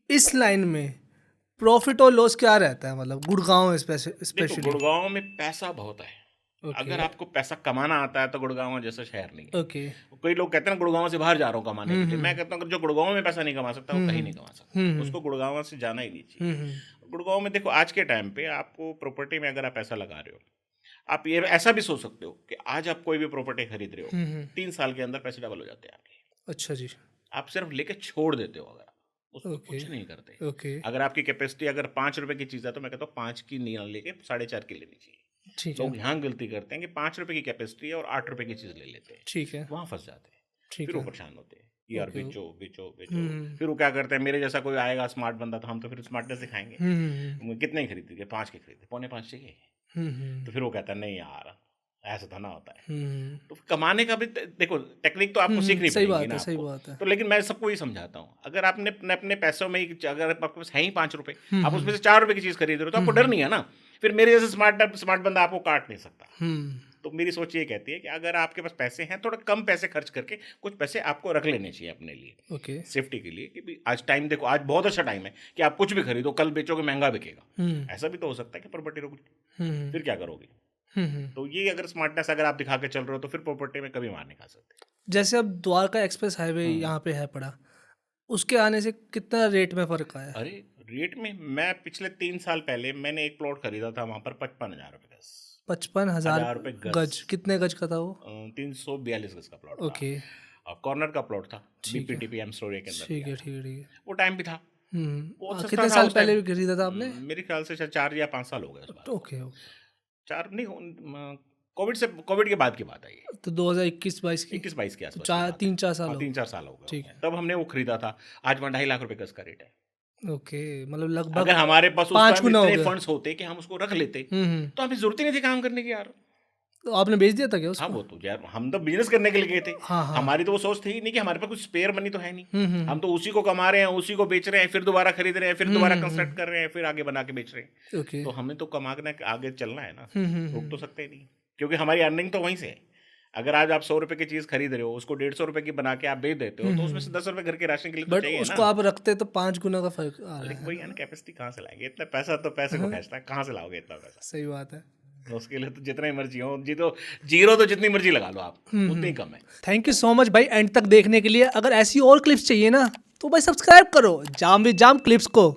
इस लाइन में प्रॉफिट और लॉस क्या रहता है, मतलब गुड़गांव में देखो स्पेशली? गुड़गांव में पैसा बहुत है। ओके। अगर आपको पैसा कमाना आता है तो गुड़गांव जैसा शहर नहीं है। ओके। कई लोग कहते हैं ना गुड़गांव से बाहर जा रहा हूँ कमाने के लिए। मैं हम्म। कहता हूँ अगर जो गुड़गांव में पैसा नहीं कमा सकता वो कहीं नहीं कमा सकता, हम्म। उसको गुड़गांव से जाना ही नहीं चाहिए। हम्म। गुड़गांव में देखो आज के टाइम पे आपको प्रॉपर्टी में अगर आप पैसा लगा रहे हो, आप ये ऐसा भी सोच सकते हो कि आज आप कोई भी प्रॉपर्टी खरीद रहे हो, हम्म। 3 साल के अंदर पैसे डबल हो जाते हैं आपके। अच्छा जी। आप सिर्फ लेके छोड़ देते हो, अगर आप उस पर ओके। कुछ नहीं करते। ओके। अगर आपकी कैपेसिटी अगर 5 रुपए की चीज़ है तो मैं कहता हूँ 5 की नहीं लेके 4.5 की लेनी चाहिए। ठीक है। लोग यहाँ गलती करते हैं कि 5 रुपए की कैपेसिटी है और 8 रुपए की चीज़ ले लेते हैं, ठीक है। वहाँ फंस जाते हैं। ठीक फिर वो है। परेशान होते हैं कि यार ओके। बेचो बेचो बेचो। हम्म। फिर वो क्या करते हैं, मेरे जैसा कोई आएगा स्मार्ट बंदा तो हम तो फिर स्मार्टनेस दिखाएंगे। हम्म। कितने ही खरीदे, 5 के खरीदे, 4.25 चाहिए। तो फिर वो कहता है नहीं यार ऐसा था ना होता है। हम्म। तो कमाने का भी देखो टेक्निक तो आपको सीखनी सही पड़ेगी बात ना है, सही आपको। बात है। तो लेकिन मैं सबको ये समझाता हूँ, अगर आपने अपने अपने पैसों में ही, अगर आपके पास है ही 5 रुपए, आप उसमें से 4 रुपए की चीज़ खरीद रहे हो तो आपको डर नहीं है ना। फिर मेरे जैसे स्मार्ट बंदा आपको काट नहीं सकता। तो मेरी सोच ये कहती है कि अगर आपके पास पैसे हैं, थोड़ा कम पैसे खर्च करके कुछ पैसे आपको रख लेने चाहिए अपने लिए, ओके। सेफ्टी के लिए। कि भी आज टाइम देखो, आज बहुत अच्छा टाइम है कि आप कुछ भी खरीदो, कल बेचोगे महंगा बिकेगा। ऐसा भी तो हो सकता है कि प्रॉपर्टी रुक जाए, फिर क्या करोगे? तो ये अगर स्मार्टनेस अगर आप दिखा के चल रहे हो तो फिर प्रॉपर्टी में कभी मार नहीं खा सकते। जैसे अब द्वारका एक्सप्रेस हाईवे हम्म। यहाँ पे है पड़ा, उसके आने से कितना रेट में फर्क आया? अरे रेट में, मैं पिछले 3 साल पहले मैंने एक प्लॉट खरीदा था वहां पर 55,000 रुपये गज। 55,000 हजार रुपये गज। गज? कितने गज का था वो? 342 गज का प्लॉट था। ओके। कॉर्नर का प्लॉट था, ठीक है। बीपीटीपी स्टोरी के अंदर ठीक लिया है। था। ठीक है। ठीक है। वो टाइम भी था, बहुत सस्ता कितने था साल उस टाइम। पहले खरीदा था आपने? मेरे ख्याल से शायद 4 या 5 साल हो गए उस बात को। ओके। ओके। 4 नहीं, कोविड के बाद की बात है ये। तो 2021-22 की? 21-22 के आसपास की चार बात है। 3-4 साल हाँ हो 3-4 साल हो गए ठीक होंगे। तब हमने वो खरीदा था। आज वहाँ 2.5 लाख रुपए गज का रेट है। ओके, मतलब लगभग अगर हमारे पास उस 5 टाइम गुना हो इतने गया। फंड्स होते कि हम उसको रख लेते हम्म। तो हमें जरूरत ही नहीं थी काम करने की यार। तो आपने बेच दिया था क्या हाँ उसको? वो तो यार हम तो बिजनेस करने के लिए गए थे। हाँ हाँ। हमारी तो वो सोच थी नहीं कि हमारे पास कुछ स्पेयर मनी तो है नहीं। हम्म। हम तो उसी को कमा रहे हैं, उसी को बेच रहे हैं, फिर दोबारा खरीद रहे हैं, फिर दोबारा कंस्ट्रक्ट कर रहे हैं, फिर आगे बना के बेच रहे हैं। ओके। तो हमें तो कमाने आगे चलना है ना, हम्म। रोक तो सकते ही नहीं, क्योंकि हमारी अर्निंग तो वहीं से है। अगर आज आप 100 रुपए की चीज खरीद रहे हो, उसको 150 रुपए की बना के आप बेच देते हो, तो उसमें से 10 रुपए घर के राशन के लिए तो बट चाहिए उसको ना। आप रखते तो 5 गुना का फर्क आ रहा लेकिन है वही है ना, कैपेसिटी कहाँ से लाएंगे इतना पैसा? तो पैसे को खींचता है, कहाँ से लाओगे इतना पैसा? सही बात है। तो उसके लिए तो जितना ही मर्जी हो, जी तो जीरो तो जितनी मर्जी लगा लो आप, उतनी ही कम है। थैंक यू सो मच भाई एंड तक देखने के लिए। अगर ऐसी और क्लिप्स चाहिए ना तो भाई सब्सक्राइब करो जाम विद जाम क्लिप्स को।